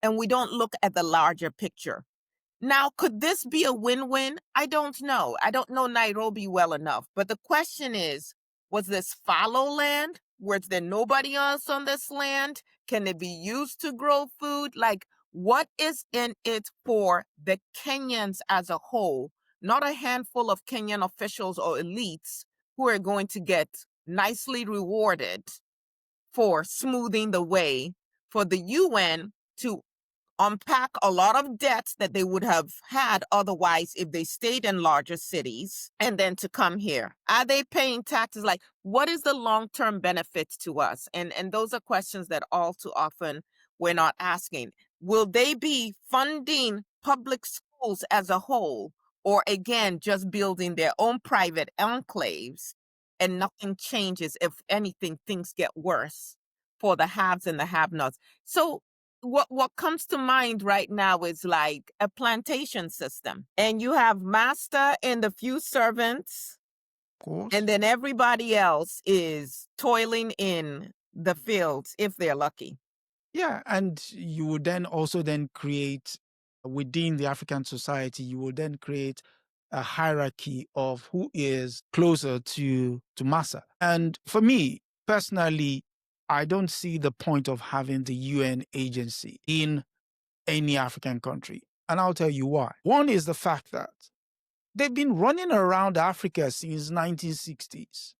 and we don't look at the larger picture. Now, could this be a win-win? I don't know. I don't know Nairobi well enough. But the question is, was this fallow land? Was there nobody else on this land? Can it be used to grow food? Like, what is in it for the Kenyans as a whole? Not a handful of Kenyan officials or elites who are going to get nicely rewarded for smoothing the way for the UN to unpack a lot of debts that they would have had otherwise if they stayed in larger cities and then to come here. Are they paying taxes? Like, what is the long-term benefits to us? And those are questions that all too often we're not asking. Will they be funding public schools as a whole, or again just building their own private enclaves and nothing changes? If anything, things get worse for the haves and the have-nots. So what comes to mind right now is like a plantation system, and you have master and a few servants, Of course. and then everybody else is toiling in the fields if they're lucky. Yeah, and you would then also then create within the African society, you will then create a hierarchy of who is closer to massa. And for me personally, I don't see the point of having the UN agency in any African country. And I'll tell you why. One is the fact that they've been running around Africa since 1960s.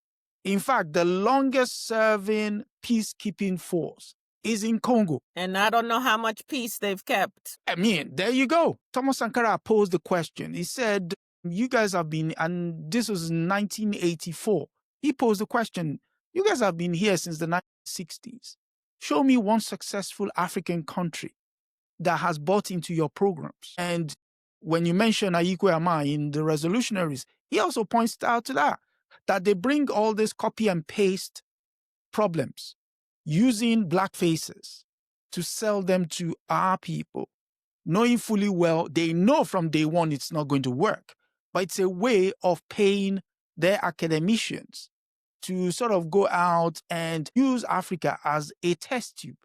In fact, the longest serving peacekeeping force is in Congo. And I don't know how much peace they've kept. I mean, there you go. Thomas Sankara posed the question. He said, you guys have been, and this was in 1984. He posed the question, you guys have been here since the 1960s. Show me one successful African country that has bought into your programs. And when you mention Ayikwe Ama in the resolutionaries, he also points out to that they bring all this copy and paste problems using black faces to sell them to our people, knowing fully well they know from day one it's not going to work, but it's a way of paying their academicians to sort of go out and use Africa as a test tube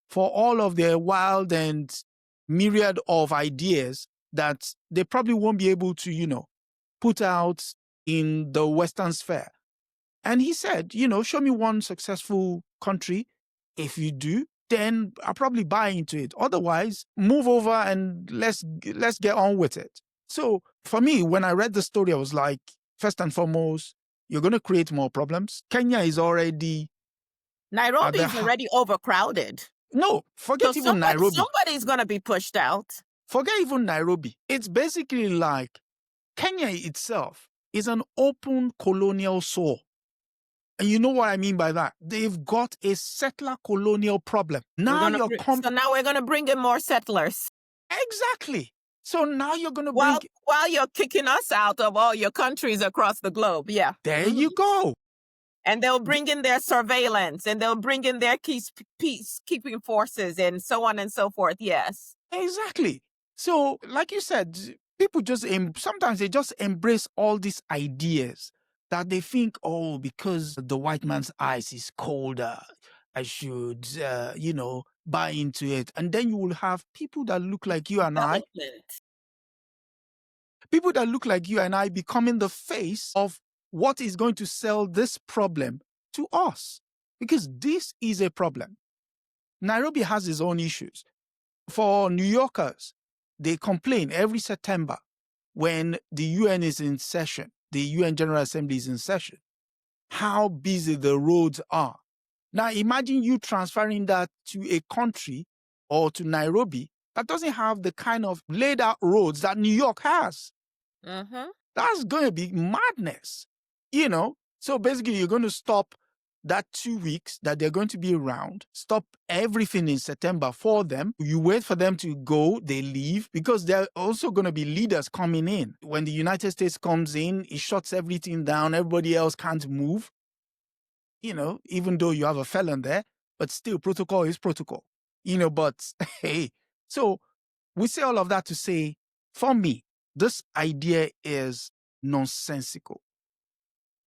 for all of their wild and myriad of ideas that they probably won't be able to, put out in the Western sphere. And he said, show me one successful country. If you do, then I'll probably buy into it. Otherwise, move over and let's get on with it. So for me, when I read the story, I was like, first and foremost, you're going to create more problems. Kenya is already Nairobi is already overcrowded. No, forget So even Nairobi. somebody's going to be pushed out. Forget even Nairobi. It's basically like Kenya itself is an open colonial sore. And you know what I mean by that? They've got a settler colonial problem. Now So now we're going to bring in more settlers. Exactly. So now you're going to While you're kicking us out of all your countries across the globe. Yeah. There you go. And they'll bring in their surveillance, and they'll bring in their peacekeeping forces and so on and so forth. Yes. Exactly. So, like you said, people sometimes they just embrace all these ideas that they think, oh, because the white man's ice is colder, I should, buy into it. And then you will have people that look like you and I. People that look like you and I becoming the face of what is going to sell this problem to us. Because this is a problem. Nairobi has its own issues. For New Yorkers, they complain every September when the UN is in session, the UN General Assembly is in session, how busy the roads are. Now imagine you transferring that to a country or to Nairobi that doesn't have the kind of laid out roads that New York has. Mm-hmm. That's going to be madness, So basically, you're going to stop that 2 weeks that they're going to be around, stop everything in September for them. You wait for them to go, they leave, because there are also going to be leaders coming in. When the United States comes in, it shuts everything down. Everybody else can't move, even though you have a felon there, but still protocol is protocol, but hey, so we say all of that to say, for me, this idea is nonsensical.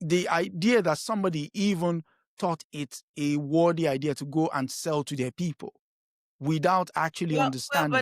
The idea that somebody even thought it's a worthy idea to go and sell to their people without actually Well, understanding.